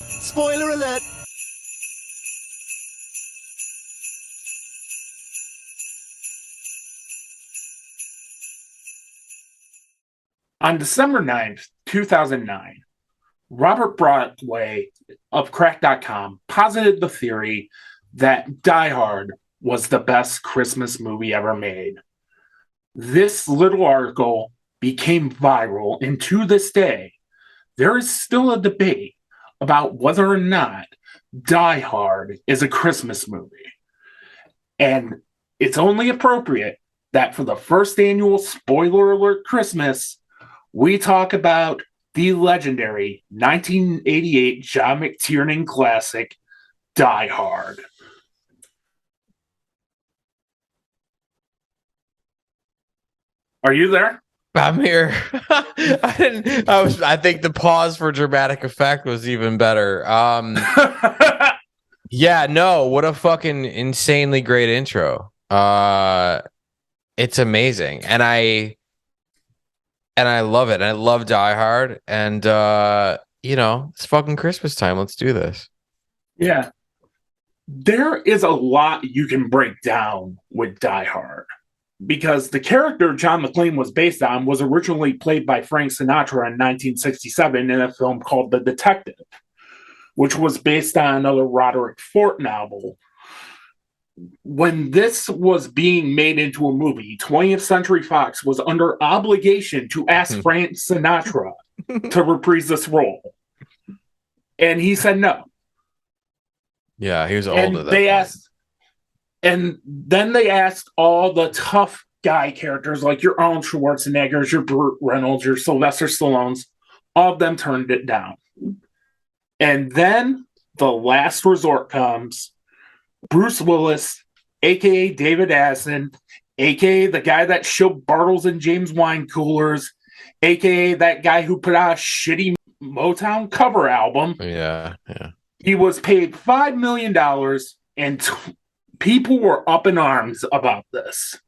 Spoiler alert! On December 9th, 2009, Robert Broadway of Crack.com posited the theory that Die Hard was the best Christmas movie ever made. This little article became viral, and to this day, there is still a debate about whether or not Die Hard is a Christmas movie. And it's only appropriate that for the first annual Spoiler Alert Christmas, we talk about the legendary 1988 John McTiernan classic, Die Hard. Are you there? I'm here. I think the pause for dramatic effect was even better. Yeah, no, what a fucking insanely great intro. It's amazing. And I love it. And I love Die Hard. And it's fucking Christmas time. Let's do this. Yeah. There is a lot you can break down with Die Hard, because the character John McClane was based on was originally played by Frank Sinatra in 1967 in a film called The Detective, which was based on another Roderick Fort novel. When this was being made into a movie, 20th Century Fox was under obligation to ask Frank Sinatra to reprise this role. And he said no. Yeah, he was old And at that they point. asked, and then they asked all the tough guy characters like your Arnold Schwarzeneggers, your Burt Reynolds, your Sylvester Stallones. All of them turned it down. And then the last resort comes. Bruce Willis, a.k.a. David Addison, a.k.a. the guy that showed Bartles and James wine coolers, a.k.a. that guy who put out a shitty Motown cover album. Yeah. He was paid $5 million, and people were up in arms about this.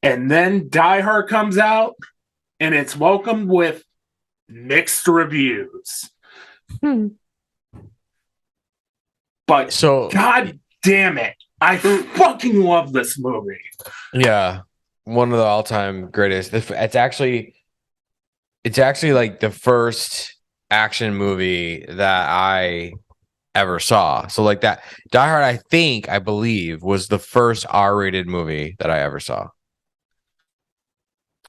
And then Die Hard comes out, and it's welcomed with mixed reviews. But God damn it, I fucking love this movie. Yeah, one of the all-time greatest. It's actually like the first action movie that I ever saw. So like that Die Hard, I believe was the first R-rated movie that I ever saw.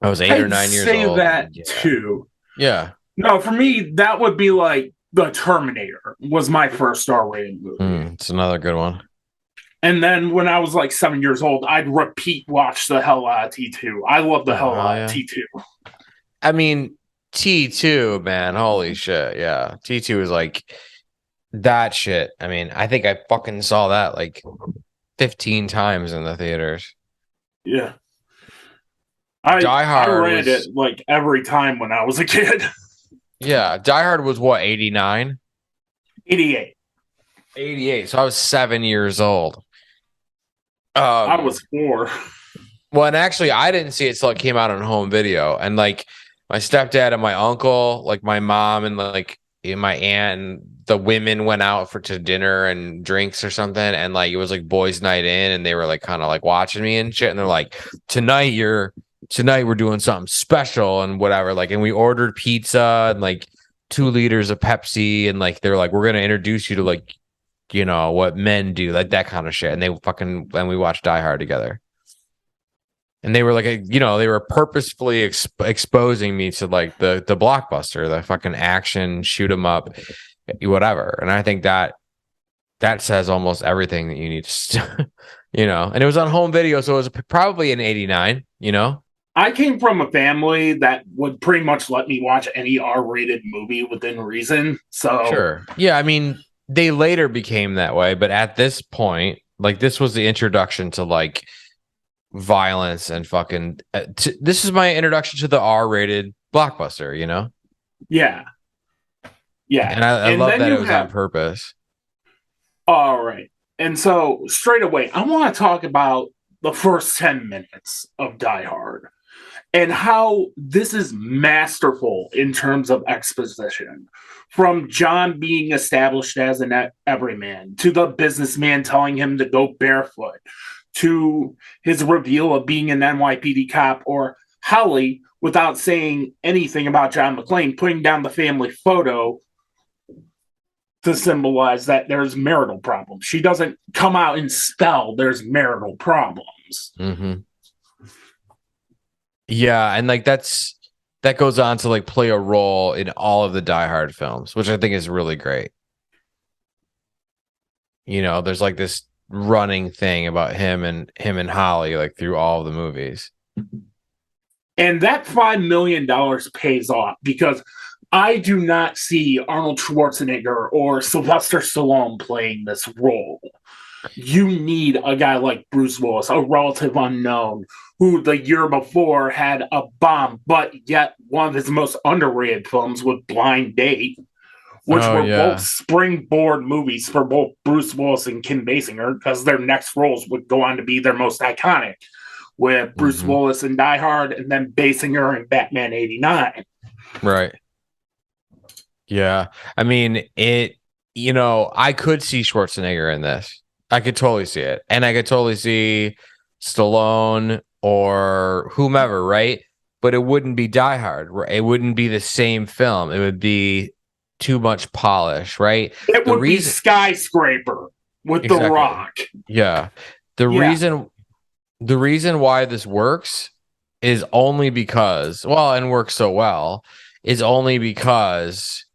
I was 8 or 9 years old. I'd say that too. Yeah. No, for me, that would be like The Terminator was my first R-rated movie. It's another good one. And then when I was like 7 years old, I'd repeat watch the hell out of T2. I love the hell out of T2. I mean, T2, man, holy shit. Yeah. T2 is like that shit. I mean, I think I fucking saw that like 15 times in the theaters. Yeah. Die Hard I read it like every time when I was a kid. Yeah. Die Hard was what, 89? 88. 88. So I was 7 years old. I was 4. Well, and actually, I didn't see it till it came out on home video. And like my stepdad and my uncle, like my mom and like my aunt and the women went out to dinner and drinks or something. And like it was like boys' night in, and they were like kind of like watching me and shit. And they're like, tonight we're doing something special and whatever. Like, and we ordered pizza and like 2 liters of Pepsi, and like they're like, we're gonna introduce you to like, what men do, like that kind of shit. And we watched Die Hard together. And they were like, they were purposefully exposing me to like the blockbuster, the fucking action, shoot 'em up, whatever. And I think that says almost everything that you need to, and it was on home video. So it was probably in 89, I came from a family that would pretty much let me watch any R-rated movie within reason. So sure. Yeah. I mean, they later became that way, but at this point, like this was the introduction to like violence and fucking this is my introduction to the R-rated blockbuster, yeah and I love that it was on purpose. All right, and so straight away I want to talk about the first 10 minutes of Die Hard. and how this is masterful in terms of exposition. From John being established as an everyman, to the businessman telling him to go barefoot, to his reveal of being an NYPD cop, or Holly, without saying anything about John McClane, putting down the family photo to symbolize that there's marital problems. She doesn't come out and spell there's marital problems. Mm-hmm. Yeah, and like that goes on to like play a role in all of the Die Hard films, which I think is really great. You know, there's like this running thing about him and Holly like through all of the movies. And that $5 million pays off because I do not see Arnold Schwarzenegger or Sylvester Stallone playing this role. You need a guy like Bruce Willis, a relative unknown, who the year before had a bomb, but yet one of his most underrated films was Blind Date, which were both springboard movies for both Bruce Willis and Kim Basinger, because their next roles would go on to be their most iconic, with Bruce Willis in Die Hard and then Basinger in Batman 89. Right. Yeah. I mean, I could see Schwarzenegger in this. I could totally see it. And I could totally see Stallone or whomever, right? But it wouldn't be Die Hard. Right? It wouldn't be the same film. It would be too much polish, right? It would be Skyscraper with The Rock. Yeah. The reason why this works is only because, and works so well, is only because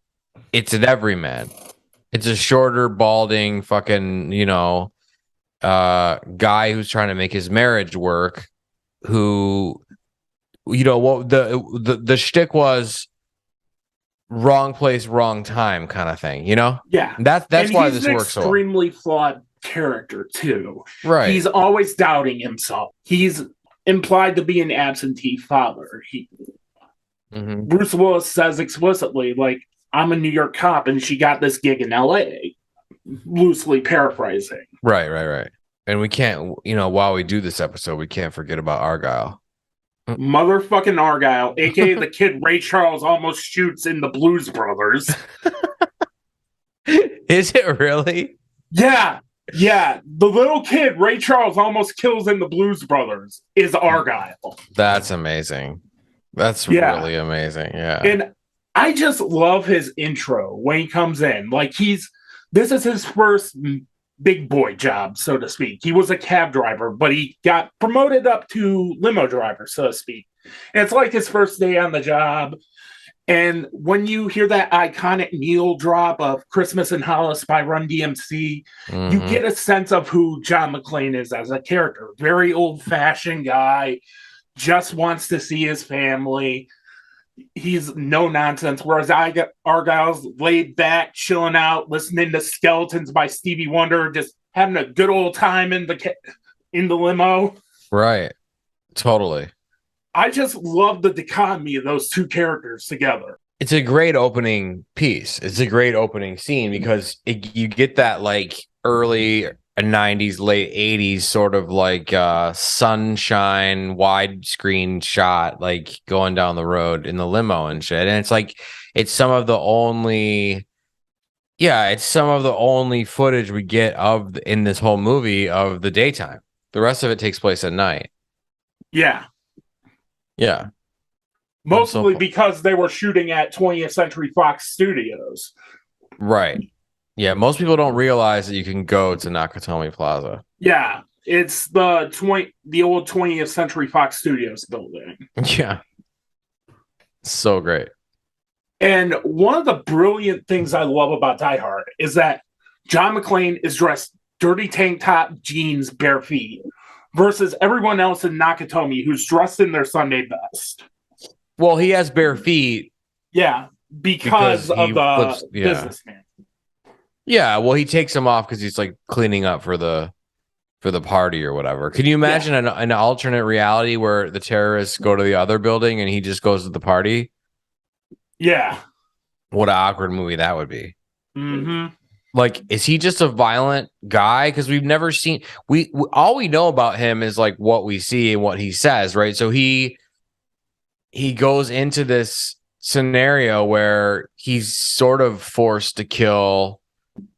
it's an everyman. It's a shorter, balding, fucking, guy who's trying to make his marriage work. Who, what the shtick was, wrong place, wrong time, kind of thing. Yeah, that's why this works so well. Extremely flawed character too. Right. He's always doubting himself. He's implied to be an absentee father. Bruce Willis says explicitly, like, I'm a New York cop and she got this gig in LA. Loosely paraphrasing. Right. And we can't, while we do this episode, we can't forget about Argyle. Motherfucking Argyle, aka the kid Ray Charles almost shoots in the Blues Brothers. Is it really? Yeah. The little kid Ray Charles almost kills in the Blues Brothers is Argyle. That's amazing. That's really amazing. Yeah. And I just love his intro when he comes in. Like, this is his first big boy job, so to speak. He was a cab driver, but he got promoted up to limo driver, so to speak. And it's like his first day on the job. And when you hear that iconic needle drop of Christmas in Hollis by Run DMC, you get a sense of who John McClane is as a character. Very old-fashioned guy, just wants to see his family. He's no nonsense, whereas Argyle's laid back, chilling out, listening to Skeletons by Stevie Wonder, just having a good old time in the limo. Right. Totally. I just love the dichotomy of those two characters together. It's a great opening piece. It's a great opening scene because you get that like early 90s, late 80s sort of like sunshine widescreen shot, like going down the road in the limo and shit. And it's like, it's some of the only footage we get of in this whole movie of the daytime. The rest of it takes place at night. Yeah. Yeah. Mostly because they were shooting at 20th Century Fox Studios. Right. Yeah, most people don't realize that you can go to Nakatomi Plaza. Yeah, it's the old 20th Century Fox Studios building. Yeah. So great. And one of the brilliant things I love about Die Hard is that John McClane is dressed dirty tank top, jeans, bare feet, versus everyone else in Nakatomi who's dressed in their Sunday best. Well, he has bare feet. Yeah, because of the businessman. Yeah, well, he takes them off because he's like cleaning up for the party or whatever. Can you imagine an alternate reality where the terrorists go to the other building and he just goes to the party? Yeah. What an awkward movie that would be. Mm-hmm. Like, is he just a violent guy? Because we've never seen all we know about him is like what we see and what he says, right? So he he goes into this scenario where he's sort of forced to kill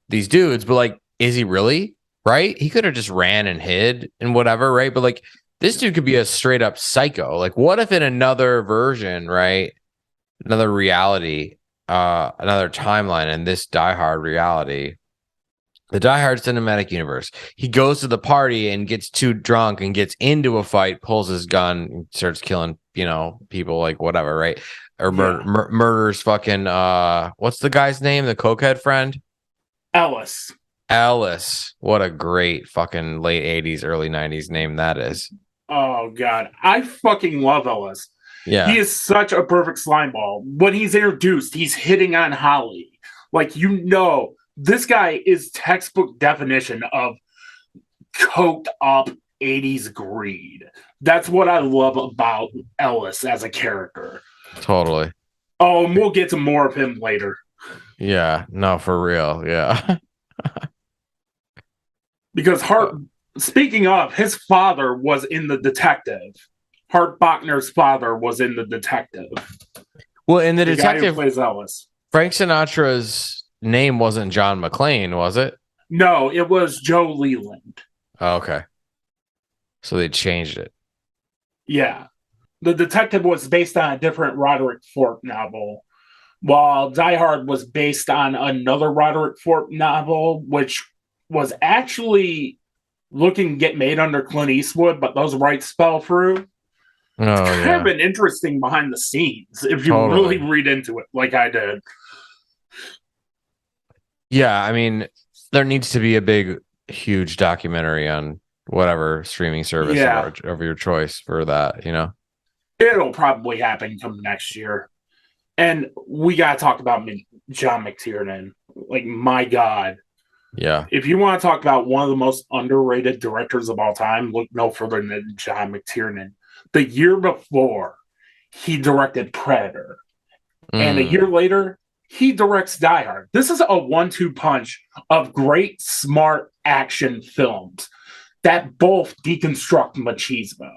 these dudes, but like, is he really? Right? He could have just ran and hid and whatever, right? But like, this dude could be a straight up psycho. Like, what if in another version, right? Another reality, another timeline in this Die Hard reality, the Die Hard cinematic universe, he goes to the party and gets too drunk and gets into a fight, pulls his gun, and starts killing, people, like whatever, right? Or murders fucking what's the guy's name? The cokehead friend? Ellis. Ellis. What a great fucking late 80s, early 90s name that is. Oh god, I fucking love Ellis. Yeah. He is such a perfect slime ball. When he's introduced, he's hitting on Holly. Like, this guy is textbook definition of coked up 80s greed. That's what I love about Ellis as a character. Totally. Oh, and we'll get to more of him later. Yeah, no, for real. Yeah. Because speaking of, his father was in The Detective. Hart Bachner's father was in The Detective. Well, in The Detective, guy who plays Ellis. Frank Sinatra's name wasn't John McClane, was it? No, it was Joe Leland. Oh, okay. So they changed it. Yeah. The Detective was based on a different Roderick Thorpe novel, while Die Hard was based on another Roderick Thorpe novel, which was actually looking to get made under Clint Eastwood, but those rights fell through. It's kind of an interesting behind the scenes if you really read into it like I did. Yeah, I mean, there needs to be a big, huge documentary on whatever streaming service of your choice for that, It'll probably happen come next year. And we got to talk about John McTiernan. Like, my God. Yeah. If you want to talk about one of the most underrated directors of all time, look no further than John McTiernan. The year before, he directed Predator. And a year later, he directs Die Hard. This is a 1-2 punch of great, smart action films that both deconstruct machismo.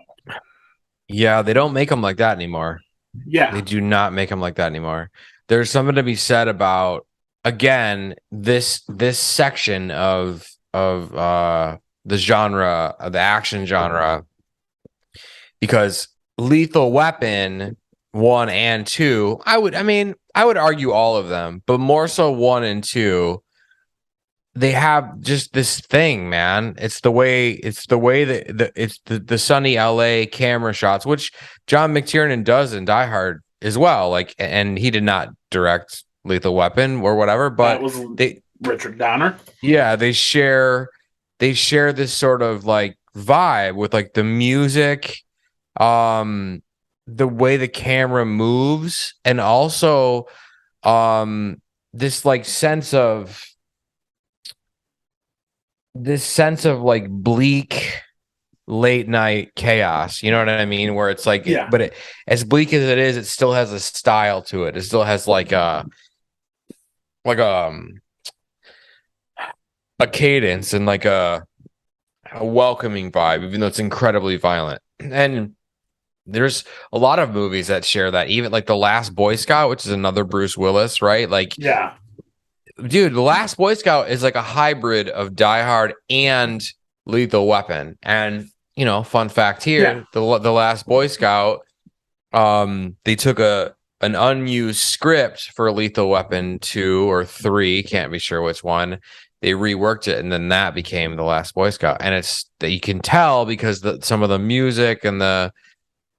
Yeah, they don't make them like that anymore. Yeah. They do not make them like that anymore. There's something to be said about, again, this section of the genre, of the action genre, because Lethal Weapon 1 and 2, I would argue all of them, but more so 1 and 2, they have just this thing, man. It's the way that it's the sunny LA camera shots, which John McTiernan does in Die Hard as well. Like, and he did not direct Lethal Weapon or whatever, but that was Richard Donner. Yeah, they share this sort of like vibe with like the music, the way the camera moves, and also this sense of like bleak late night chaos, you know what I mean, where it's like but as bleak as it is, it still has a style to it. It still has like a cadence and like a welcoming vibe, even though it's incredibly violent. And there's a lot of movies that share that, even like The Last Boy Scout, which is another Bruce Willis, right? Like, yeah, dude, The Last Boy Scout is like a hybrid of Die Hard and Lethal Weapon. And, fun fact here, the Last Boy Scout, they took an unused script for Lethal Weapon 2 or 3, can't be sure which one. They reworked it, and then that became The Last Boy Scout. And it's that you can tell because some of the music and the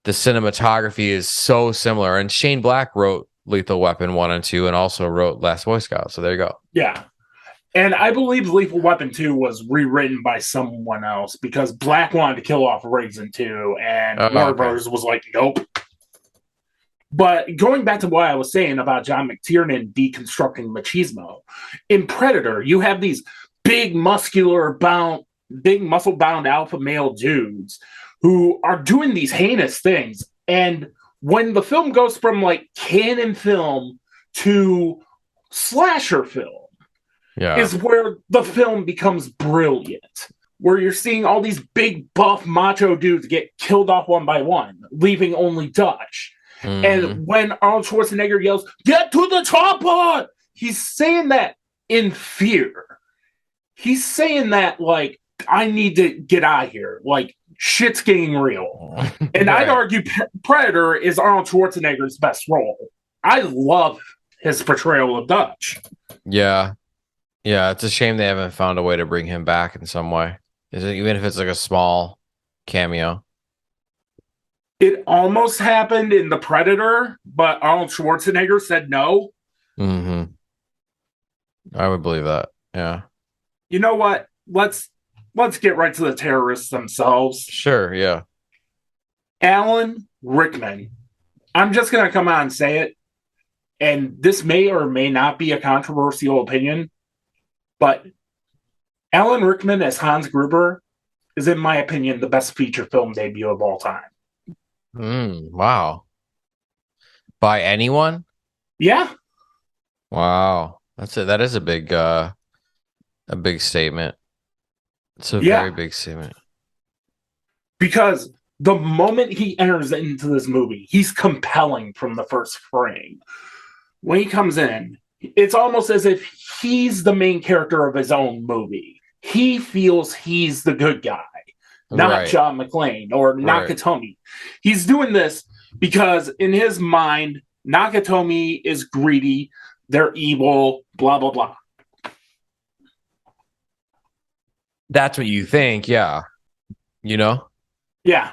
cinematography is so similar. And Shane Black wrote Lethal Weapon 1 and 2 and also wrote Last Boy Scout. So there you go. Yeah. And I believe Lethal Weapon 2 was rewritten by someone else because Black wanted to kill off Riggs in 2, and Warner Brothers was like, nope. But going back to what I was saying about John McTiernan deconstructing machismo, in Predator, you have these big muscle-bound alpha male dudes who are doing these heinous things. And when the film goes from like canon film to slasher film, is where the film becomes brilliant. Where you're seeing all these big buff macho dudes get killed off one by one, leaving only Dutch. Mhm. And when Arnold Schwarzenegger yells, "Get to the chopper!" he's saying that in fear. He's saying that like, I need to get out of here. Like, shit's getting real. And I'd Right. argue Predator is Arnold Schwarzenegger's best role. I love his portrayal of Dutch. Yeah. Yeah. It's a shame they haven't found a way to bring him back in some way. Is it, even if it's like a small cameo? It almost happened in The Predator, but Arnold Schwarzenegger said no. Mm-hmm. I would believe that. Yeah. You know what? Let's get right to the terrorists themselves. Sure. Yeah. Alan Rickman. I'm just gonna come out and say it, and this may or may not be a controversial opinion, but Alan Rickman as Hans Gruber is, in my opinion, the best feature film debut of all time. Wow. By anyone? Yeah, Wow. That is a big statement. It's a very yeah, big statement. because the moment he enters into this movie, he's compelling from the first frame. When he comes in, it's almost as if he's the main character of his own movie. He feels he's the good guy, not Right. John McClane or Right. Nakatomi. He's doing this because in his mind, Nakatomi is greedy, they're evil, blah, blah, blah. That's what you think, yeah. You know? Yeah.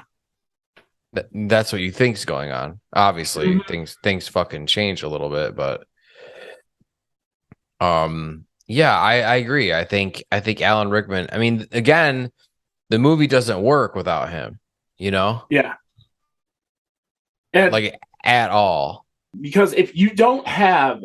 That's what you think's going on. Obviously, Mm-hmm. things fucking change a little bit, but yeah, I agree. I think Alan Rickman, I mean, again, the movie doesn't work without him, you know? Yeah. And Like at all. because if you don't have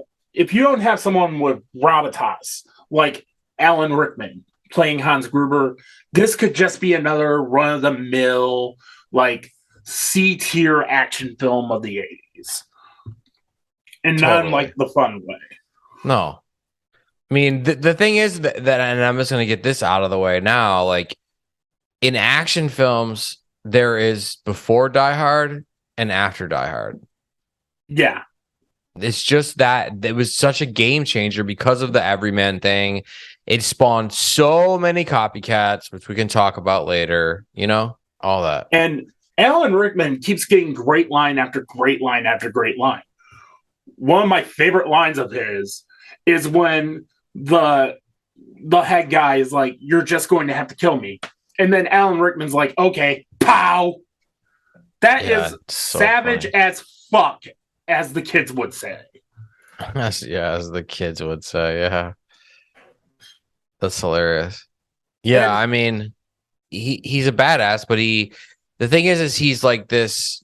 someone with gravitas like Alan Rickman playing Hans Gruber, this could just be another run of the mill like C tier action film of the 80s, and not in Totally. like the fun way. No. I mean, the thing is that, and I'm just gonna get this out of the way now, like in action films, there is before Die Hard and after Die Hard. Yeah, It's just that it was such a game changer because of the everyman thing. It spawned so many copycats, which we can talk about later, you know, all that. and Alan Rickman keeps getting great line after great line after great line. One of my favorite lines of his is when the head guy is like, "You're just going to have to kill me," and then Alan Rickman's like, "Okay, pow." That Yeah, is it's so savage funny. as fuck, as the kids would say. As the kids would say, yeah. That's hilarious. Yeah, And I mean, he's a badass, but the thing is he's like this.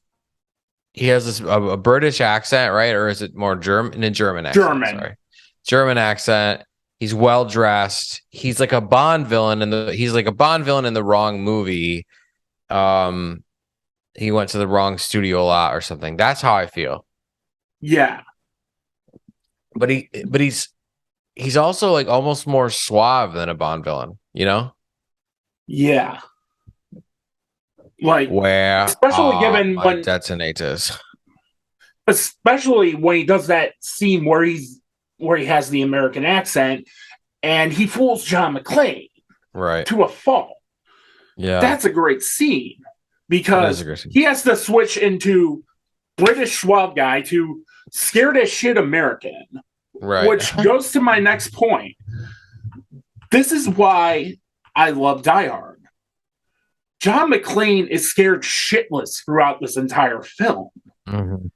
He has this a British accent, right? Or is it more German? A German accent, German, sorry, German accent. He's well dressed. He's like a Bond villain, he's like a Bond villain in the wrong movie. Um, he went to the wrong studio lot or something. That's how I feel. yeah, But he's also like almost more suave than a Bond villain, you know? yeah. Like, Where especially are given my when, detonators? especially when he does that scene where he has the American accent and he fools John McClane Right. to a fault. Yeah. That's a great scene That is because aggressive. he has to switch into British suave guy to scared as shit American, Right. which goes to my next point. This is why I love Die Hard. John McClane is scared shitless throughout this entire film. Mhm.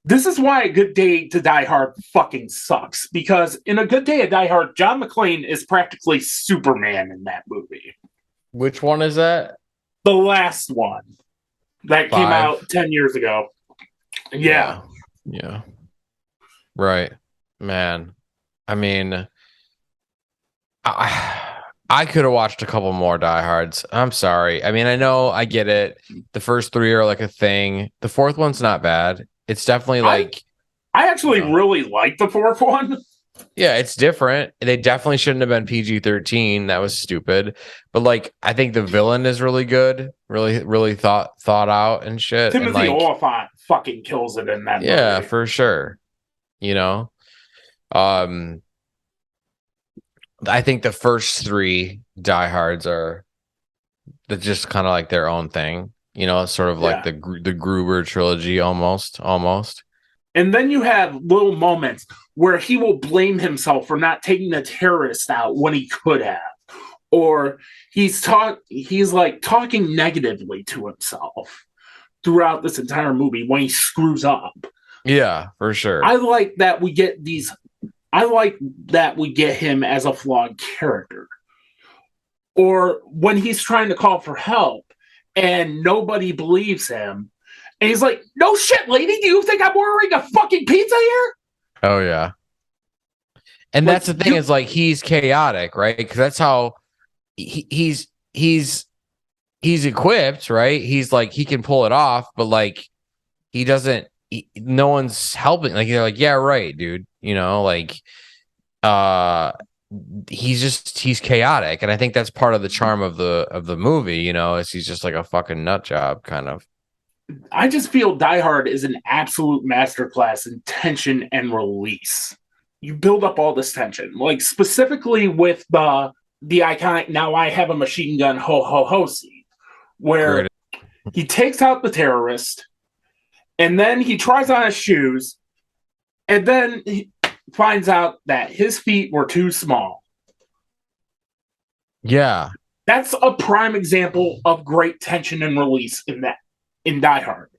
This is why A Good Day to Die Hard fucking sucks. Because in A Good Day to Die Hard, John McClane is practically Superman in that movie. Which one is that? The last one that came Five. out 10 years ago. Yeah. Yeah. Right. Man. I mean, I could have watched a couple more Die Hards. I'm sorry. I mean, I know I get it. The first three are like a thing. The fourth one's not bad. It's definitely like, I actually really like the fourth one. yeah, it's different. They definitely shouldn't have been PG-13. That was stupid. But like, I think the villain is really good, really, really thought out and shit. And Timothy like, Oliphant fucking kills it in that Yeah, movie. for sure. You know, um, I think the first three diehards are just kind of like their own thing. You know, sort of like Yeah. the Gruber trilogy almost. And then you have little moments where he will blame himself for not taking the terrorist out when he could have. Or he's like talking negatively to himself throughout this entire movie when he screws up. Yeah, for sure. I like that we get him as a flawed character. Or when he's trying to call for help and nobody believes him. And he's like, no shit, lady, do you think I'm ordering a fucking pizza here? Oh yeah. And Like, that's the thing is like he's chaotic, right? Because that's how he's equipped, right? He's like he can pull it off, but like he doesn't. No one's helping. Like they're like, yeah, right, dude. You know, like he's chaotic, and I think that's part of the charm of the movie. You know, is he's just like a fucking nut job, kind of. I just feel Die Hard is an absolute masterclass in tension and release. You build up all this tension, like specifically with the iconic "Now I have a machine gun, ho ho ho" scene, where Great. he takes out the terrorist, and then he tries on his shoes, and then he finds out that his feet were too small. Yeah. That's a prime example of great tension and release in Die Hard.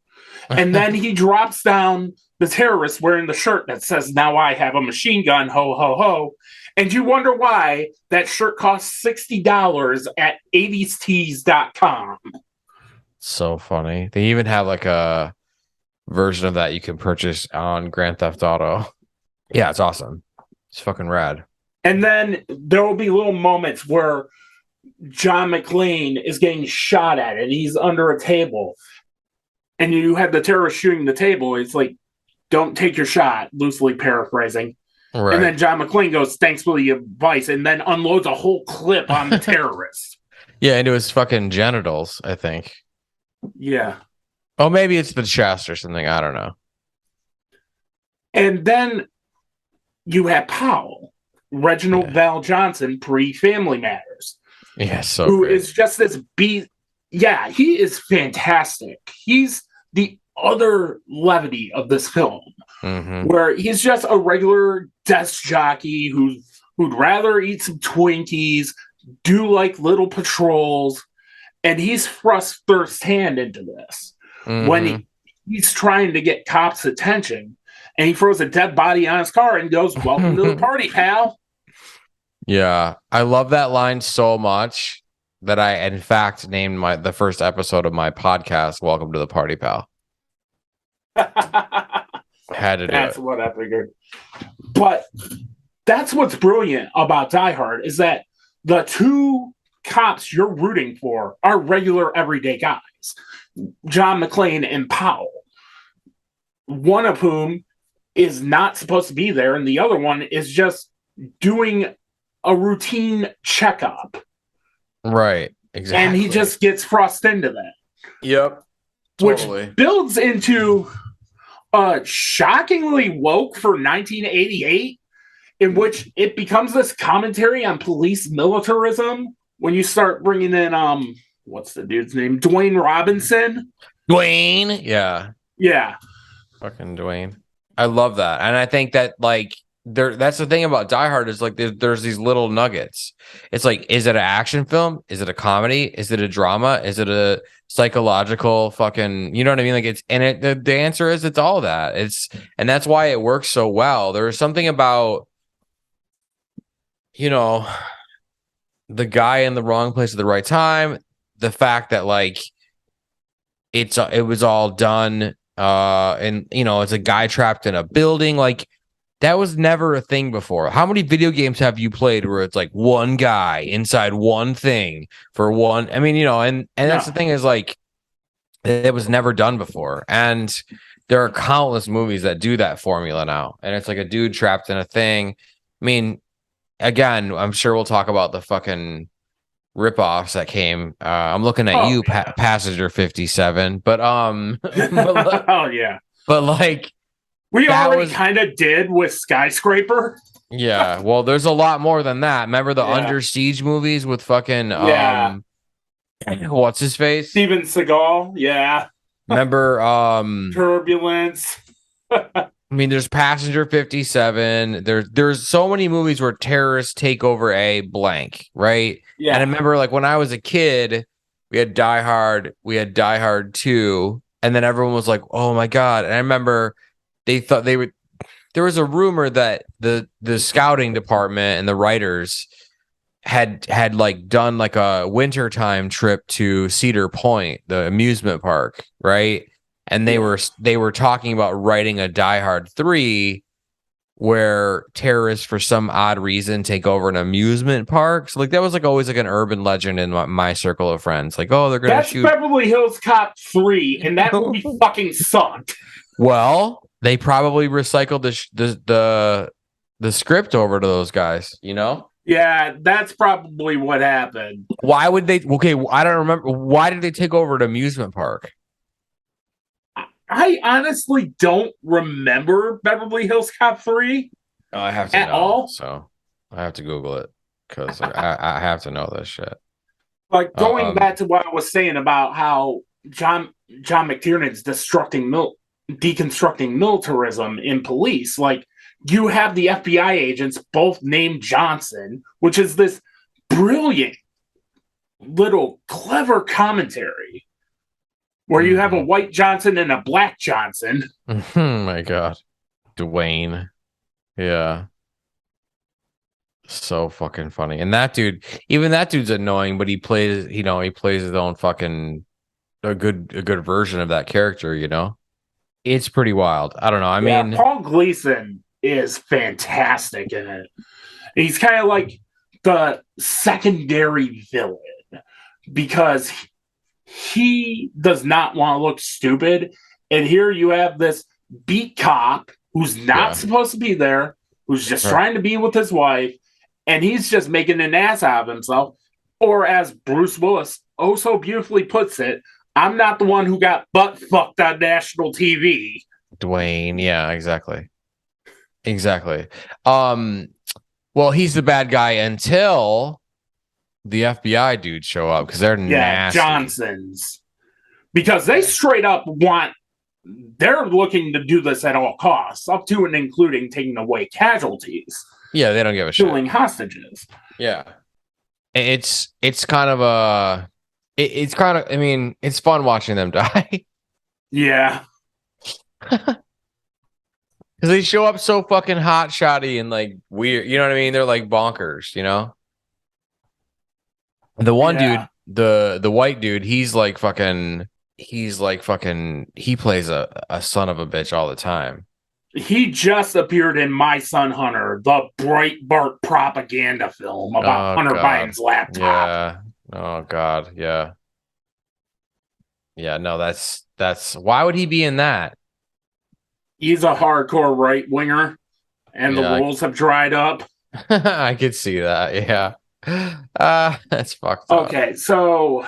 And then he drops down the terrorist wearing the shirt that says, "Now I have a machine gun, ho, ho, ho." And you wonder why that shirt costs $60 at 80stees.com. So funny. They even have like a version of that you can purchase on Grand Theft Auto. Yeah, it's awesome. It's fucking rad. And then there will be little moments where John McClane is getting shot at and he's under a table. And you have the terrorist shooting the table. It's like, don't take your shot, loosely paraphrasing. Right. And then John McClane goes, "Thanks for the advice," and then unloads a whole clip on the terrorist. Yeah, into his fucking genitals, I think. Yeah. Oh, maybe it's the chest or something. I don't know. And then you have Powell, Reginald Val Johnson, pre-Family Matters. Yeah, so who great. is just this beast. Yeah, he is fantastic. He's the other levity of this film, where he's just a regular desk jockey who'd rather eat some Twinkies, do like little patrols, and he's thrust firsthand into this when he's trying to get cops' attention, and he throws a dead body on his car and goes, "Welcome to the party, pal." Yeah, I love that line so much that I, in fact, named the first episode of my podcast "Welcome to the Party, Pal." Had to do That's it. what I figured. But that's what's brilliant about Die Hard is that the two cops you're rooting for are regular everyday guys, John McClane and Powell. One of whom is not supposed to be there, and the other one is just doing a routine checkup. Right. Exactly. And he just gets thrust into that. Yep. Totally. Which builds into shockingly woke for 1988, in which it becomes this commentary on police militarism when you start bringing in what's the dude's name, Dwayne Robinson. Yeah Fucking Dwayne. I love that, and I think that like that's the thing about Die Hard is like there's these little nuggets. It's like, is it an action film? Is it a comedy? Is it a drama? Is it a psychological fucking, you know what I mean? Like the answer is it's all that. And that's why it works so well. There's something about, you know, the guy in the wrong place at the right time. The fact that like it was all done and you know, it's a guy trapped in a building. Like that was never a thing before. How many video games have you played where it's like one guy inside one thing for one? I mean, you know, and that's the thing is like it was never done before. And there are countless movies that do that formula now. And it's like a dude trapped in a thing. I mean, again, I'm sure we'll talk about the fucking ripoffs that came. I'm looking at Oh, you, yeah. Passenger 57, but Oh, yeah. but like We that already was kind of did with Skyscraper. yeah. Well, there's a lot more than that. Remember the Yeah. Under Siege movies with fucking Yeah. what's his face? Steven Seagal. Yeah. Remember Turbulence. I mean, there's Passenger 57. There's so many movies where terrorists take over a blank, right? And I Yeah. remember like when I was a kid, we had Die Hard, we had Die Hard 2, and then everyone was like, "Oh my God." And I remember they thought they would there was a rumor that the scouting department and the writers had like done like a wintertime trip to Cedar Point, the amusement park, right? And they were talking about writing a Die Hard 3 where terrorists for some odd reason take over an amusement park. So like that was like always like an urban legend in my circle of friends. Like, oh, they're gonna That's shoot. Beverly Hills Cop 3, and that movie fucking sucked. Well, they probably recycled the script over to those guys, you know? Yeah, that's probably what happened. Why would they? Okay, I don't remember. Why did they take over an amusement park? I honestly don't remember Beverly Hills Cop 3 Oh, I have to at know. all. So I have to Google it because I have to know this shit. Like going back to what I was saying about how John McTiernan's deconstructing militarism in police. Like you have the FBI agents both named Johnson, which is this brilliant little clever commentary where you have a white Johnson and a black Johnson. Oh my God, Dwayne. Yeah. So fucking funny. And that dude, even that dude's annoying, but he plays, he plays his own fucking a good version of that character, you know? It's pretty wild. I don't know. I mean, Paul Gleason is fantastic in it. He's kind of like the secondary villain because he does not want to look stupid. And here you have this beat cop who's not supposed to be there, who's just trying to be with his wife, and he's just making an ass out of himself. Or as Bruce Willis oh so beautifully puts it, I'm not the one who got butt fucked on national TV. Dwayne, yeah, exactly. Exactly. Well, he's the bad guy until the FBI dudes show up because they're nasty. Johnsons. Because they straight up they're looking to do this at all costs, up to and including taking away casualties. Yeah, they don't give a shit. Killing hostages. Yeah. It's kind of I mean, it's fun watching them die. Yeah. Because they show up so fucking hot shotty and like weird, you know what I mean? They're like bonkers, you know? The one dude, the white dude, he plays a son of a bitch all the time. He just appeared in My Son Hunter, the Breitbart propaganda film about Hunter Biden's laptop. Yeah. Oh God. Yeah. Yeah. No, that's why would he be in that? He's a hardcore right winger, and the rules have dried up. I could see that. Yeah. That's fucked up. Okay, so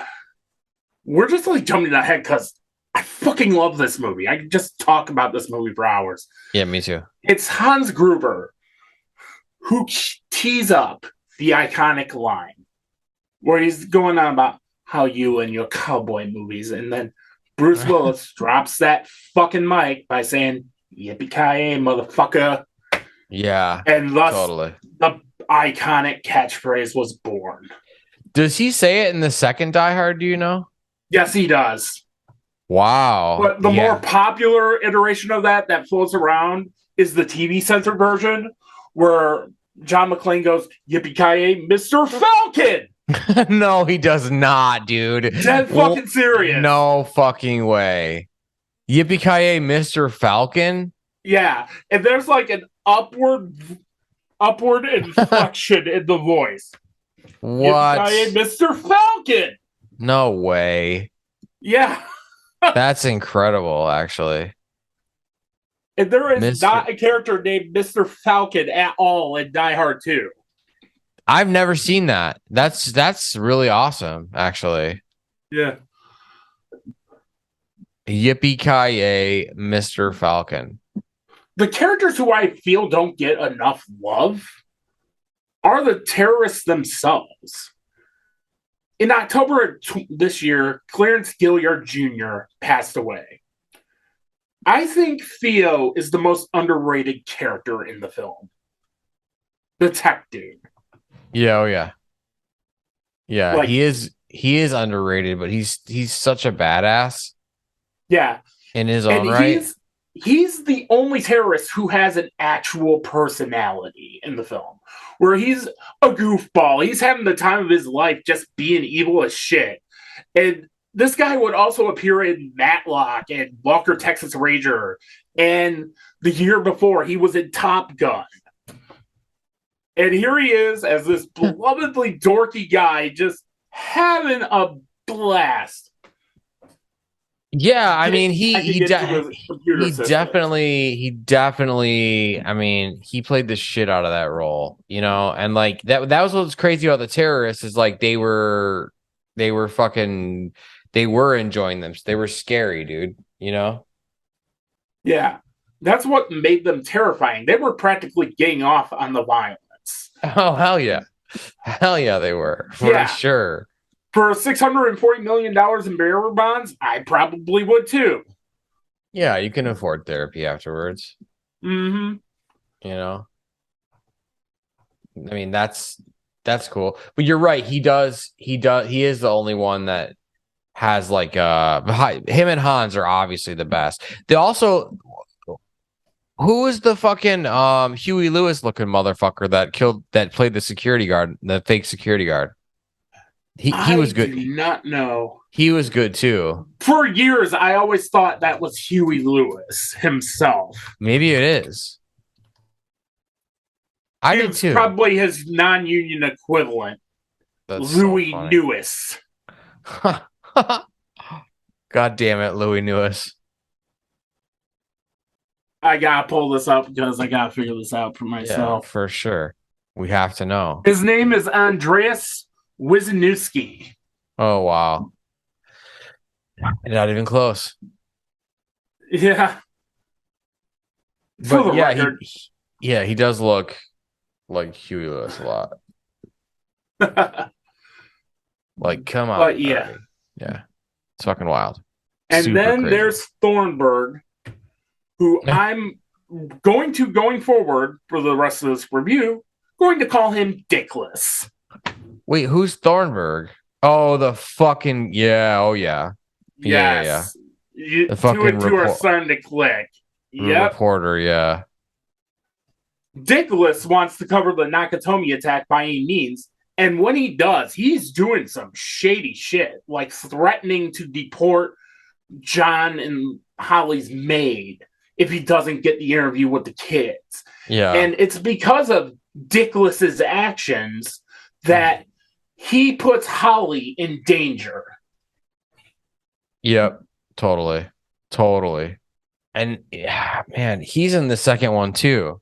we're just like jumping ahead because I fucking love this movie. I could just talk about this movie for hours. Yeah, me too. It's Hans Gruber who tees up the iconic line where he's going on about how you and your cowboy movies, and then Bruce Willis drops that fucking mic by saying, "Yippee-ki-yay, motherfucker." Yeah. And thus, totally. The iconic catchphrase was born. Does he say it in the second Die Hard? Do you know? Yes, he does. Wow. But the more popular iteration of that floats around is the TV center version where John McClane goes, "Yippee-ki-yay, Mr. Falcon." No, he does not, dude. Dead fucking serious. No fucking way. Yippee-ki-yay, Mr. Falcon? Yeah. And there's like an upward inflection in the voice. What? Yippee-ki-yay, Mr. Falcon. No way. Yeah. That's incredible, actually. And there is not a character named Mr. Falcon at all in Die Hard 2. I've never seen that. That's really awesome, actually. Yeah. Yippee-ki-yay, Mr. Falcon. The characters who I feel don't get enough love are the terrorists themselves. In October this year, Clarence Gilliard Jr. passed away. I think Theo is the most underrated character in the film. The tech dude. Yeah, oh yeah. Yeah, Like, he is underrated, but he's such a badass yeah. in his And own right. he's the only terrorist who has an actual personality in the film. Where he's a goofball. He's having the time of his life just being evil as shit. And this guy would also appear in Matlock and Walker Texas Ranger. And the year before, he was in Top Gun. And here he is as this belovedly dorky guy just having a blast. Yeah, I mean he definitely I mean he played the shit out of that role, you know, and like that was what's crazy about the terrorists is like they were fucking they were enjoying them. They were scary, dude, you know? Yeah. That's what made them terrifying. They were practically getting off on the violence. Oh hell yeah. Hell yeah, they were, for sure. For $640 million in bearer bonds, I probably would too. Yeah, you can afford therapy afterwards. Mm-hmm. You know? I mean, that's cool. But you're right, he is the only one that has like him and Hans are obviously the best. They also who is the fucking Huey Lewis looking motherfucker that played the security guard, the fake security guard? He was good. I do not know. He was good too. For years, I always thought that was Huey Lewis himself. Maybe it is. I did too. Probably his non-union equivalent, That's Louis so Lewis. God damn it, Louis Lewis. I gotta pull this up because I gotta figure this out for myself. Yeah, for sure. We have to know. His name is Andreas Wisniewski. Oh wow. Not even close. Yeah. But yeah, he does look like Huey Lewis a lot. Like, come on. But yeah. Buddy. Yeah. It's fucking wild. And Super then crazy. there's Thornburg, who I'm going forward for the rest of this review, going to call him Dickless. Wait, who's Thornburg? Oh, the fucking oh yeah. Yes. Yeah. The fucking two are starting to click. Yep. Reporter, yeah. Dickless wants to cover the Nakatomi attack by any means, and when he does, he's doing some shady shit, like threatening to deport John and Holly's maid if he doesn't get the interview with the kids. Yeah. And it's because of Dickless's actions that he puts Holly in danger. Yep. Totally. And yeah, man, he's in the second one too.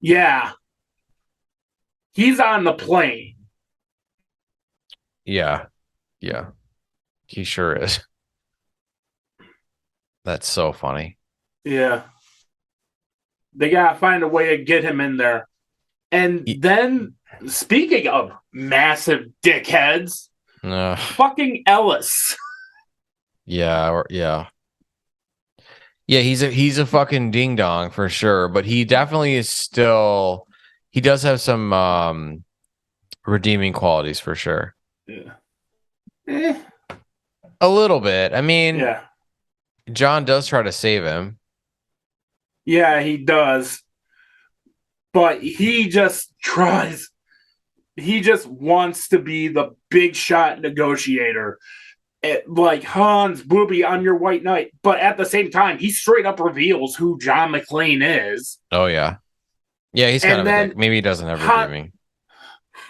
Yeah. He's on the plane. Yeah. He sure is. That's so funny. Yeah. They gotta find a way to get him in there. And then, speaking of massive dickheads, fucking Ellis. Yeah. Yeah, he's a fucking ding dong for sure, but he definitely is still. He does have some redeeming qualities for sure. Yeah. A little bit. I mean, yeah. John does try to save him. Yeah, he does. But he just tries. He just wants to be the big shot negotiator. Like Hans Booby on your white knight. But at the same time, he straight up reveals who John McClane is. Oh, yeah. Yeah, he's kind of a dick. Maybe he doesn't have redeeming.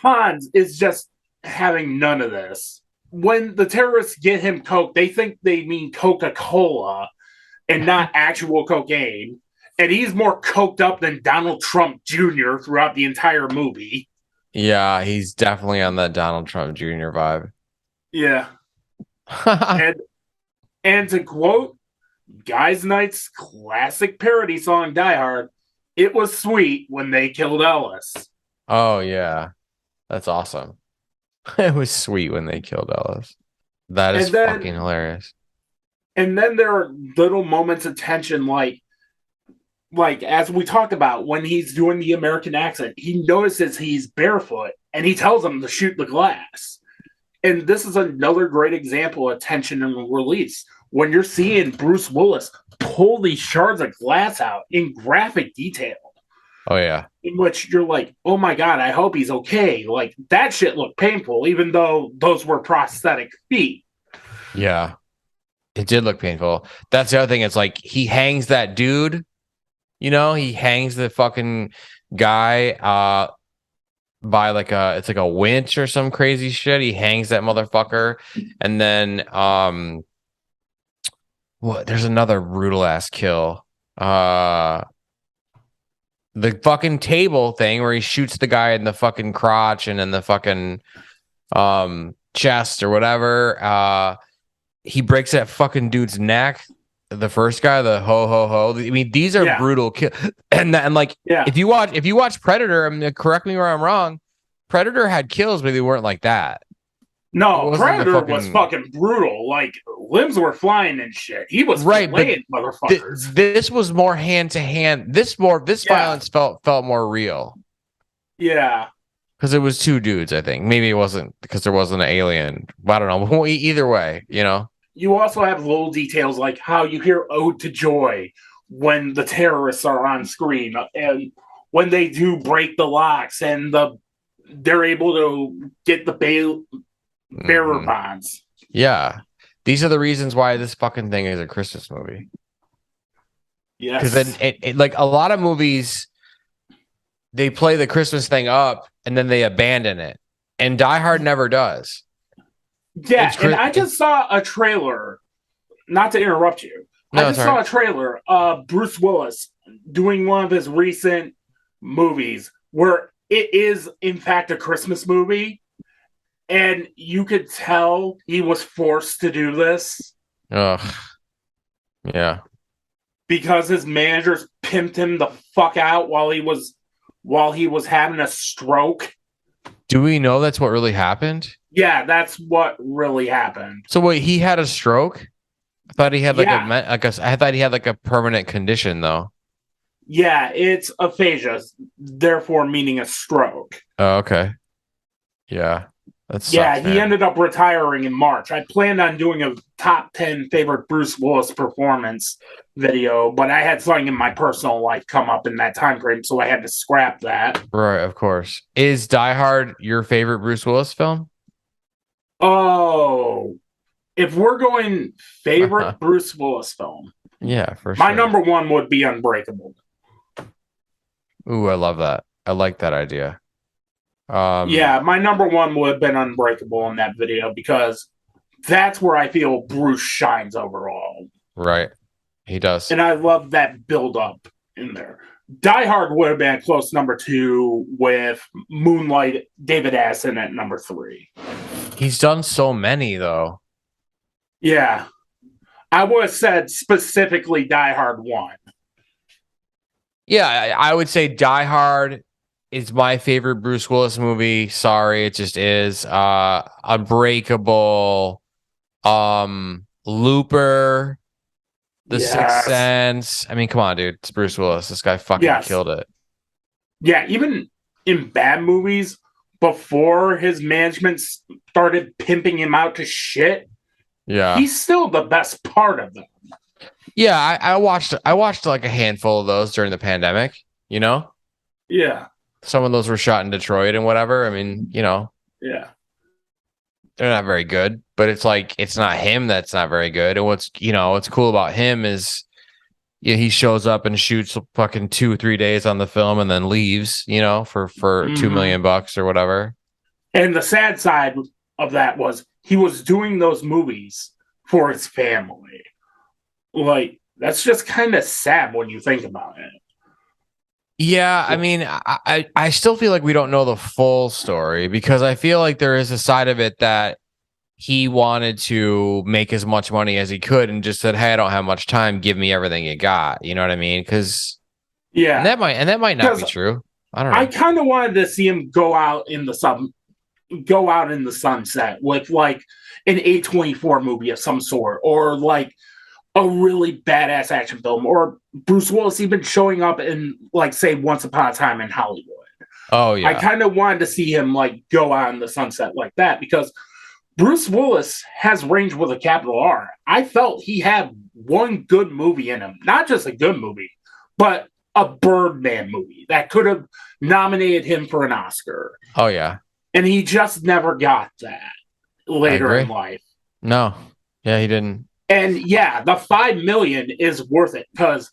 Hans is just having none of this. When the terrorists get him coke, they think they mean Coca-Cola and not actual cocaine. And he's more coked up than Donald Trump Jr. throughout the entire movie. Yeah, he's definitely on that Donald Trump Jr. vibe. Yeah. And to quote Guys Night's classic parody song Die Hard, it was sweet when they killed Ellis. Oh yeah, that's awesome. It was sweet when they killed Ellis. That is And fucking then hilarious. there are little moments of tension like as we talked about when he's doing the American accent, he notices he's barefoot and he tells him to shoot the glass. And this is another great example of tension and release. When you're seeing Bruce Willis pull these shards of glass out in graphic detail, Oh yeah, in which you're like, oh my God, I hope he's okay. Like that shit looked painful, even though those were prosthetic feet. yeah. It did look painful. That's the other thing. It's like he hangs that dude. He hangs the fucking guy by it's like a winch or some crazy shit. He hangs that motherfucker, and then what? There's another brutal ass kill. The fucking table thing where he shoots the guy in the fucking crotch and in the fucking chest or whatever. He breaks that fucking dude's neck. The first guy, the ho ho ho. I mean, these are brutal kills. And like, if you watch Predator, I mean, correct me where I'm wrong. Predator had kills, but they weren't like that. No, Predator was fucking brutal. Like limbs were flying and shit. He was filleting motherfuckers. This was more hand to hand. This violence felt more real. Yeah. Because it was two dudes, I think. Maybe it wasn't because there wasn't an alien. I don't know. Either way, You also have little details like how you hear Ode to Joy when the terrorists are on screen and when they do break the locks and they're able to get the bearer bonds. Yeah. These are the reasons why this fucking thing is a Christmas movie. Yes. Because then it like a lot of movies, they play the Christmas thing up and then they abandon it. And Die Hard never does. Yeah, and I just saw a trailer, not to interrupt you. I just saw a trailer of Bruce Willis doing one of his recent movies where it is, in fact, a Christmas movie. And you could tell he was forced to do this. Ugh. Yeah. Because his managers pimped him the fuck out while he was having a stroke. Do we know that's what really happened? Yeah, that's what really happened. So wait, he had a stroke? I thought he had I thought he had like a permanent condition though. Yeah, it's aphasia, therefore meaning a stroke. Oh, okay. Yeah. That's he ended up retiring in March. I planned on doing a top 10 favorite Bruce Willis performance video, but I had something in my personal life come up in that time frame, so I had to scrap that. Right, of course. Is Die Hard your favorite Bruce Willis film? Oh, if we're going favorite Bruce Willis film, yeah, for sure. My number one would be Unbreakable. Ooh, I love that. I like that idea. Yeah, my number one would have been Unbreakable in that video because that's where I feel Bruce shines overall. Right. He does. And I love that build up in there. Die Hard would have been a close number 2 with Moonlight, David Assen at number 3. He's done so many though. Yeah. I would have said specifically Die Hard 1. Yeah, I would say Die Hard is my favorite Bruce Willis movie. Sorry, it just is. Unbreakable, Looper, The Sixth Sense. I mean, come on, dude. It's Bruce Willis. This guy fucking killed it. Yeah, even in bad movies, before his management started pimping him out to shit, he's still the best part of them. Yeah, I watched like a handful of those during the pandemic, Yeah. Some of those were shot in Detroit and whatever. I mean, Yeah. They're not very good, but it's like it's not him that's not very good. And what's cool about him is he shows up and shoots fucking 2-3 days on the film and then leaves, for $2 million or whatever. And the sad side of that was he was doing those movies for his family. Like, that's just kind of sad when you think about it. Yeah, I mean, I still feel like we don't know the full story because I feel like there is a side of it that he wanted to make as much money as he could and just said, "Hey, I don't have much time. Give me everything you got." You know what I mean? Because Yeah, and that might not be because true. I don't I know. kind of wanted to see him go out in the sunset with like an A24 movie of some sort, or like a really badass action film, or Bruce Willis even showing up in like say Once Upon a Time in Hollywood. Oh I yeah, kind of wanted to see him like go out in the sunset like that because Bruce Willis has range with a capital R. I felt he had one good movie in him, not just a good movie, but a Birdman movie that could have nominated him for an Oscar. oh yeah. And he just never got that I later in agree. life. No, yeah, he didn't. And yeah, the 5 million is worth it because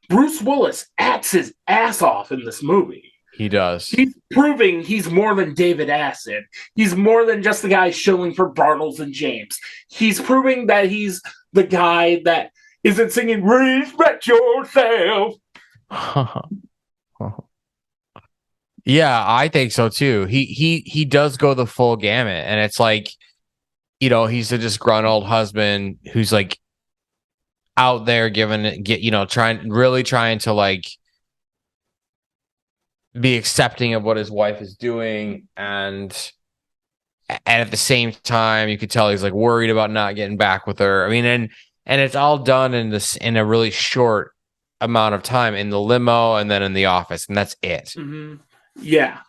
Bruce Willis acts his ass off in this movie. He does. He's proving he's more than David Acid. He's more than just the guy shilling for Bartles and James. He's proving that he's the guy that isn't singing "Respect Yourself." Yeah, I think so too. He does go the full gamut, and it's like, he's a disgruntled husband who's like out there trying to like be accepting of what his wife is doing, and at the same time you could tell he's like worried about not getting back with her. I mean, and it's all done in a really short amount of time in the limo and then in the office, and that's it. Mm-hmm. Yeah.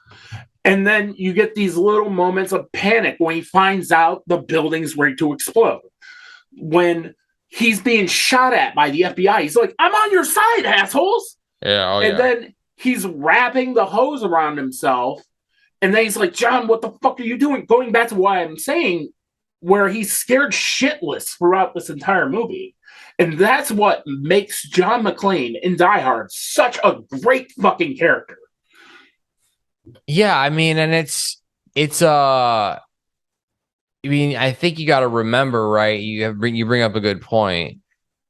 And then you get these little moments of panic when he finds out the building's ready to explode. When he's being shot at by the FBI, he's like, "I'm on your side, assholes." Yeah, oh And yeah. then he's wrapping the hose around himself. And then he's like, "John, what the fuck are you doing?" Going back to what I'm saying, where he's scared shitless throughout this entire movie. And that's what makes John McClane in Die Hard such a great fucking character. Yeah, I mean, and it's I mean, I think you got to remember, right? You bring up a good point,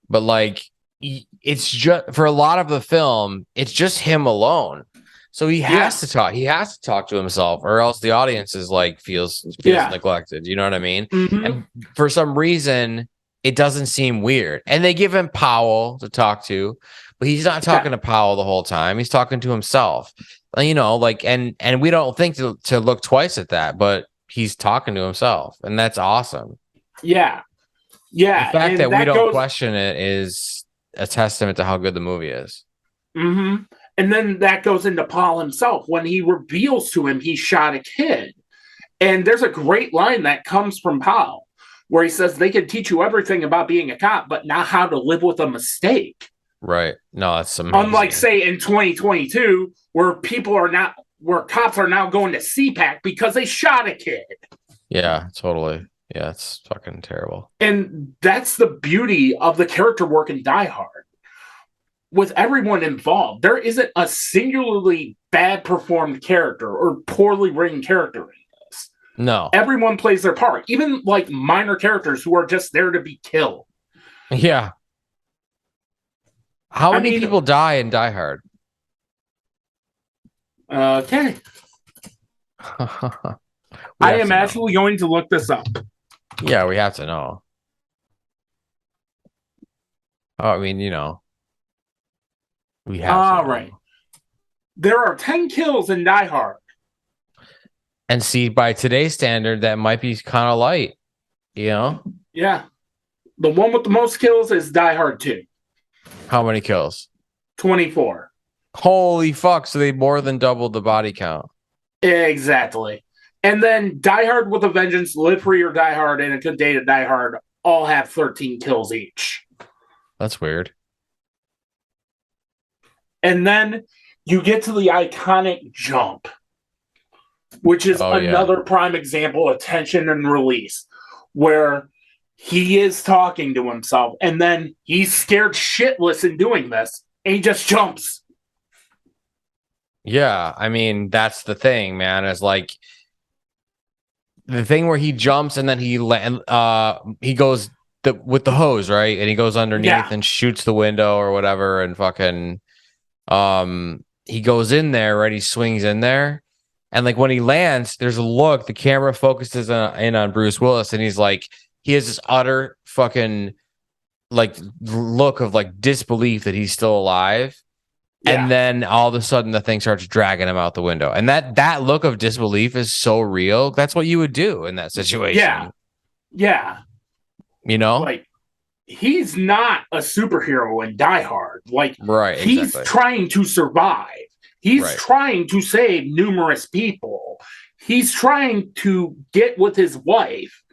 but like it's just for a lot of the film, it's just him alone. So he has to talk. He has to talk to himself, or else the audience is like feels neglected. You know what I mean? Mm-hmm. And for some reason, it doesn't seem weird. And they give him Powell to talk to, but he's not talking to Powell the whole time. He's talking to himself. Like and we don't think to look twice at that, but he's talking to himself, and that's awesome. Yeah. The fact And that we that don't goes. question it is a testament to how good the movie is. Mm-hmm. And then that goes into Paul himself when he reveals to him he shot a kid. And there's a great line that comes from Paul where he says they can teach you everything about being a cop, but not how to live with a mistake. Right. No, that's amazing. Unlike, say, in 2022, where cops are now going to CPAC because they shot a kid. Yeah, totally. Yeah, it's fucking terrible. And that's the beauty of the character work in Die Hard. With everyone involved, there isn't a singularly bad performed character or poorly written character in this. No. Everyone plays their part, even like minor characters who are just there to be killed. Yeah. How many people die in Die Hard? Okay. I am actually going to look this up. Yeah, we have to know. Oh, I mean, we have All right. There are 10 kills in Die Hard. And see, by today's standard, that might be kind of light, Yeah. The one with the most kills is Die Hard 2. How many kills? 24. Holy fuck. So they more than doubled the body count. Exactly. And then Die Hard with a Vengeance, Live Free or Die Hard, and A Good Day to Die Hard all have 13 kills each. That's weird. And then you get to the iconic jump, which is another prime example of tension and release, where he is talking to himself, and then he's scared shitless in doing this, and he just jumps. Yeah, I mean, that's the thing, man, is like the thing where he jumps and then he goes with the hose, right? And he goes underneath and shoots the window or whatever and fucking he goes in there, right? He swings in there. And like when he lands, there's a look, the camera focuses in on Bruce Willis, and he's like, he has this utter fucking like look of like disbelief that he's still alive. Yeah. And then all of a sudden the thing starts dragging him out the window. And that look of disbelief is so real. That's what you would do in that situation. Yeah. Yeah. You know? Like, he's not a superhero in Die Hard. Like, right, he's exactly. trying to survive. He's Right. trying to save numerous people. He's trying to get with his wife.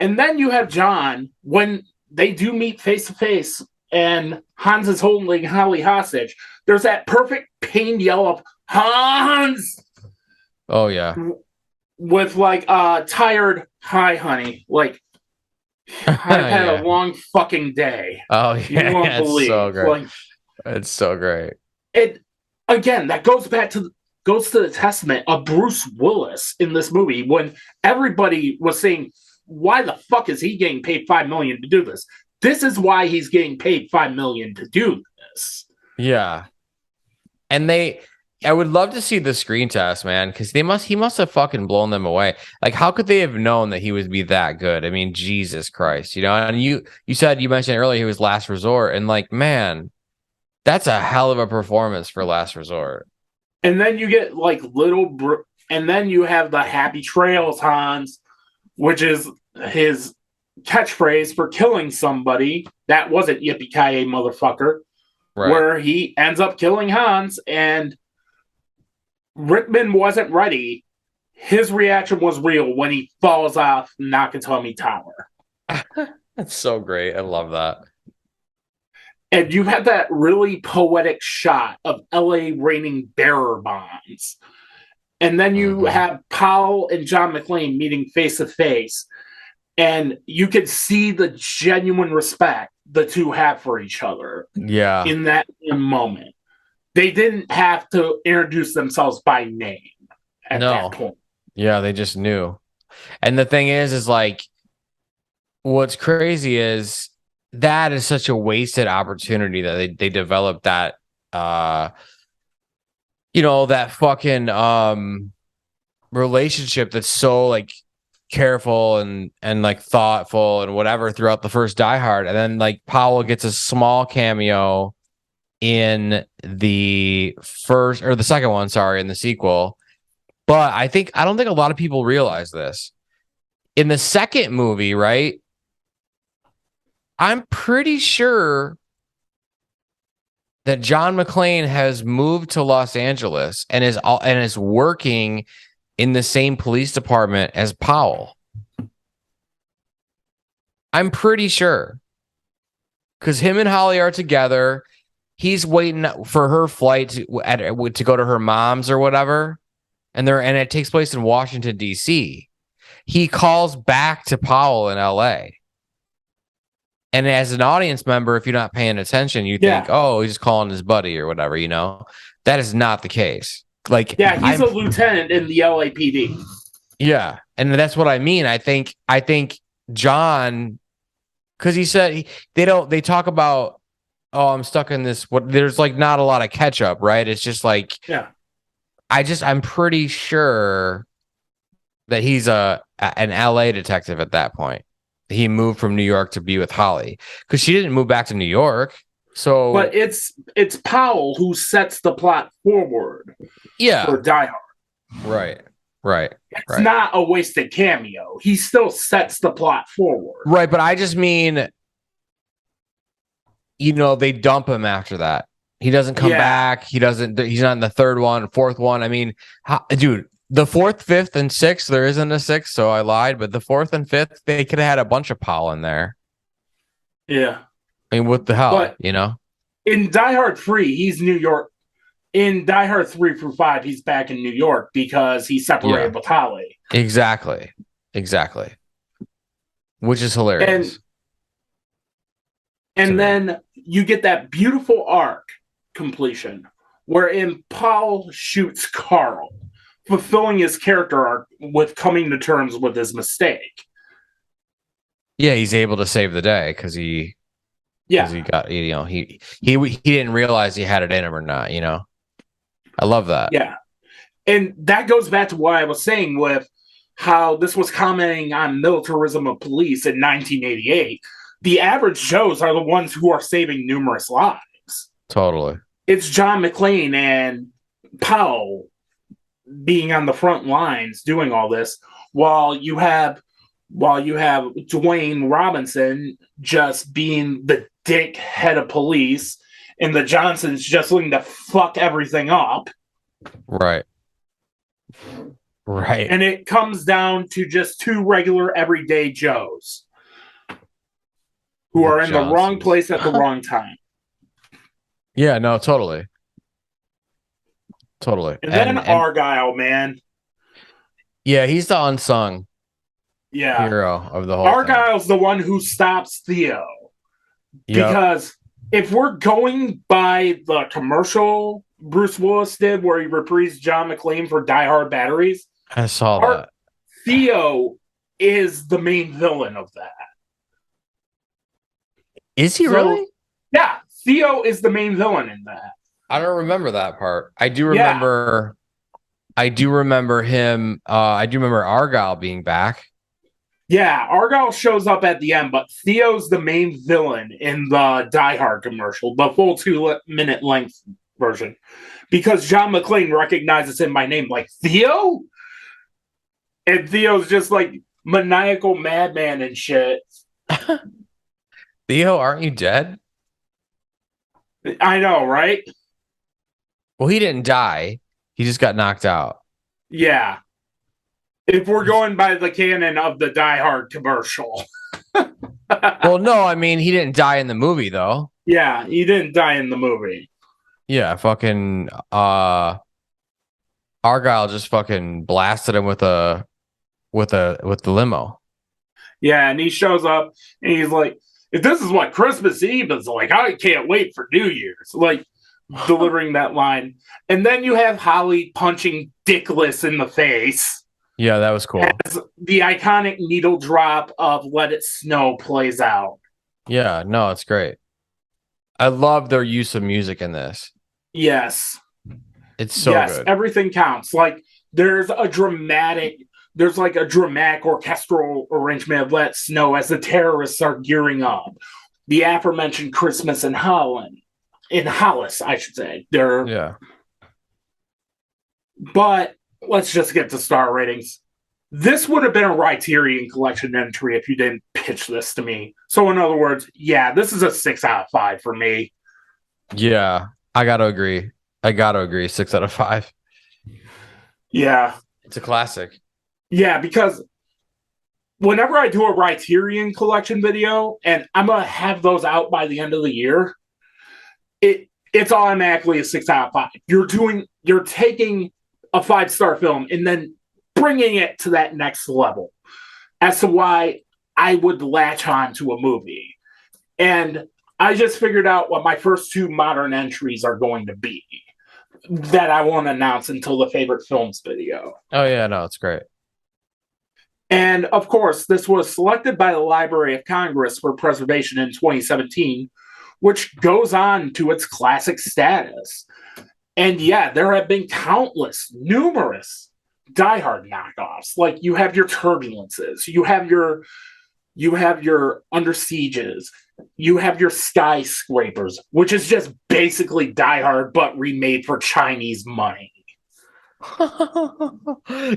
And then you have John, when they do meet face to face and Hans is holding Holly hostage, there's that perfect pained yell of Hans Oh yeah. with like a tired hi honey. Like, I've had Yeah. a long fucking day. Oh You yeah, won't it's believe. so great. Like, It's so great. it again, that goes to the testament of Bruce Willis in this movie when everybody was saying, why the fuck is he getting paid $5 million to do this? This is why he's getting paid $5 million to do this. Yeah. And I would love to see the screen test, man, because he must have fucking blown them away. Like, how could they have known that he would be that good? I mean, Jesus Christ, you know. And you mentioned earlier he was Last Resort, and like, man, that's a hell of a performance for Last Resort. And then you get like and then you have the Happy Trails Hans, which is his catchphrase for killing somebody that wasn't Yippee-ki-yay motherfucker, Right. where he ends up killing Hans, and Rickman wasn't ready. His reaction was real when he falls off Nakatomi Tower. That's so great. I love that. And you have that really poetic shot of LA raining bearer bonds. And then you have Powell and John McClane meeting face to face. And you can see the genuine respect the two have for each other. Yeah. In that moment. They didn't have to introduce themselves by name at that point. Yeah, they just knew. And the thing is like, what's crazy is that is such a wasted opportunity that they developed that that fucking relationship that's so like careful and like thoughtful and whatever throughout the first Die Hard. And then like Powell gets a small cameo in the first or the second one, in the sequel. But I don't think a lot of people realize this. In the second movie, right? I'm pretty sure that John McClane has moved to Los Angeles and is working in the same police department as Powell. I'm pretty sure. Because him and Holly are together. He's waiting for her flight to go to her mom's or whatever. And it takes place in Washington, D.C. He calls back to Powell in L.A. And as an audience member, if you're not paying attention, you think, oh, he's just calling his buddy or whatever, you know? That is not the case. Like, yeah, he's a lieutenant in the LAPD. Yeah. And that's what I mean. I think John, because he said they talk about, oh, I'm stuck in this. There's like not a lot of catch up, right? It's just like, I'm pretty sure that he's an LA detective at that point. He moved from New York to be with Holly because she didn't move back to New York. So, but it's Powell who sets the plot forward. Yeah, for Die Hard. Right. It's not a wasted cameo. He still sets the plot forward. Right, but I just mean, they dump him after that. He doesn't come back. He's not in the third one, fourth one. I mean, dude. The fourth, fifth, and sixth, there isn't a sixth, so I lied. But the fourth and fifth, they could have had a bunch of Powell in there. Yeah. I mean, what the hell, but in Die Hard 3, he's New York. In Die Hard 3 through 5, he's back in New York because he's separated with Holly. Exactly. Which is hilarious. And then you get that beautiful arc completion wherein Powell shoots Carl, fulfilling his character arc with coming to terms with his mistake. Yeah, he's able to save the day because he got he didn't realize he had it in him or not, I love that. Yeah. And that goes back to what I was saying with how this was commenting on militarism of police in 1988. The average Joes are the ones who are saving numerous lives. Totally. It's John McClane and Powell being on the front lines doing all this, while you have Dwayne Robinson just being the dick head of police, and the Johnsons just looking to fuck everything up. Right. Right. And it comes down to just two regular everyday Joes who are in the wrong place at the wrong time. Yeah, no, totally. Totally. And then Argyle, man. Yeah, he's the unsung hero of the whole Argyle's the one who stops Theo. Yep. Because if we're going by the commercial Bruce Willis did where he reprised John McClane for Die Hard Batteries, I saw that. Theo is the main villain of that. Is he really? Yeah, Theo is the main villain in that. I don't remember that part. I do remember. Yeah. I do remember him. I do remember Argyle being back. Yeah, Argyle shows up at the end, but Theo's the main villain in the Die Hard commercial, the full 2-minute length version, because John McClane recognizes him by name, like Theo, and Theo's just like maniacal madman and shit. Theo, aren't you dead? I know, right? Well, he didn't die. He just got knocked out. Yeah. If we're going by the canon of the Die Hard commercial. Well, no, I mean, he didn't die in the movie, though. Yeah, he didn't die in the movie. Yeah, fucking Argyle just fucking blasted him with the limo. Yeah, and he shows up and he's like, if this is what Christmas Eve is like, I can't wait for New Year's. Like, delivering that line. And then you have Holly punching Dickless in the face. Yeah, that was cool. As the iconic needle drop of Let It Snow plays out. Yeah, no, it's great. I love their use of music in this. Yes. It's so good. Everything counts. Like, there's like a dramatic orchestral arrangement of Let It Snow as the terrorists are gearing up. The aforementioned Christmas in Holland. In Hollis, I should say. Yeah. But let's just get to star ratings. This would have been a Criterion Collection entry if you didn't pitch this to me. So in other words, yeah, this is a 6 out of 5 for me. Yeah, I gotta agree. 6 out of 5. Yeah. It's a classic. Yeah, because whenever I do a Criterion Collection video, and I'm going to have those out by the end of the year, it's automatically a 6 out of 5. You're taking a 5-star film and then bringing it to that next level as to why I would latch on to a movie. And I just figured out what my first 2 modern entries are going to be that I won't announce until the favorite films video. Oh yeah, no, it's great. And of course, this was selected by the Library of Congress for preservation in 2017, which goes on to its classic status. And yeah, there have been numerous Die Hard knockoffs. Like, you have your Turbulences, you have your Under Sieges, you have your Skyscrapers, which is just basically Die Hard but remade for Chinese money.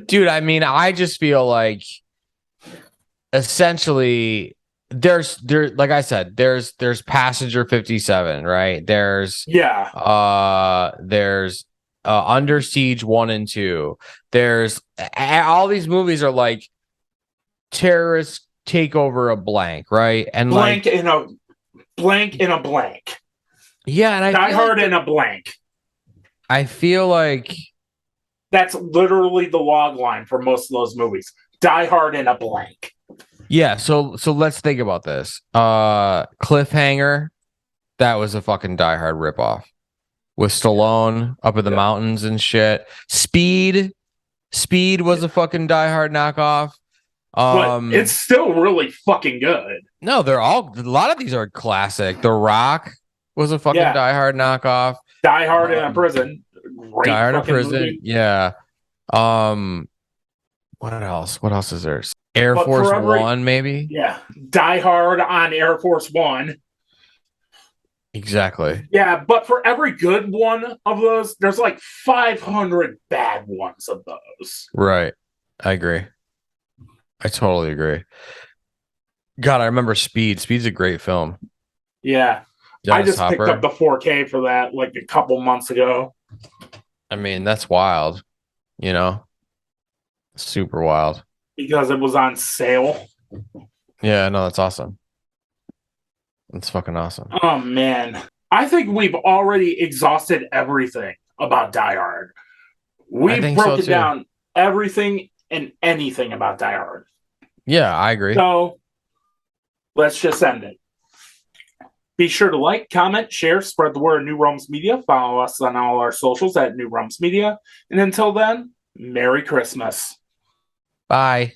Dude, I mean, I just feel like essentially there's like I said, there's Passenger 57, right? There's Under Siege 1 and 2. There's all these movies are like terrorists take over a blank, right? And blank in a blank. Yeah, and Die Hard in a blank. I feel like that's literally the log line for most of those movies. Die Hard in a blank. Yeah, so let's think about this. Cliffhanger, that was a fucking Die Hard ripoff. With Stallone up in the mountains and shit. Speed was a fucking Die Hard knockoff. But it's still really fucking good. No, a lot of these are classic. The Rock was a fucking Die Hard knockoff. Die Hard in a prison. Great Die Hard in fucking Prison. movie. Yeah. What else? What else is there? Air But Force for every One, maybe? yeah, Die Hard on Air Force One. Exactly. Yeah, but for every good one of those, there's like 500 bad ones of those. Right. I agree. I totally agree. God, I remember Speed. Speed's a great film. Yeah. I Dennis just picked up Hopper. the 4K for that like a couple months ago I mean, that's wild. You know, super wild. because it was on sale. Yeah, no, that's awesome. That's fucking awesome. Oh man. I think we've already exhausted everything about Die Hard. I We've think so broken too. down everything and anything about Die Hard. Yeah, I agree. So let's just end it. Be sure to like, comment, share, spread the word of New Realms Media. Follow us on all our socials at New Realms Media. And until then, Merry Christmas. Bye.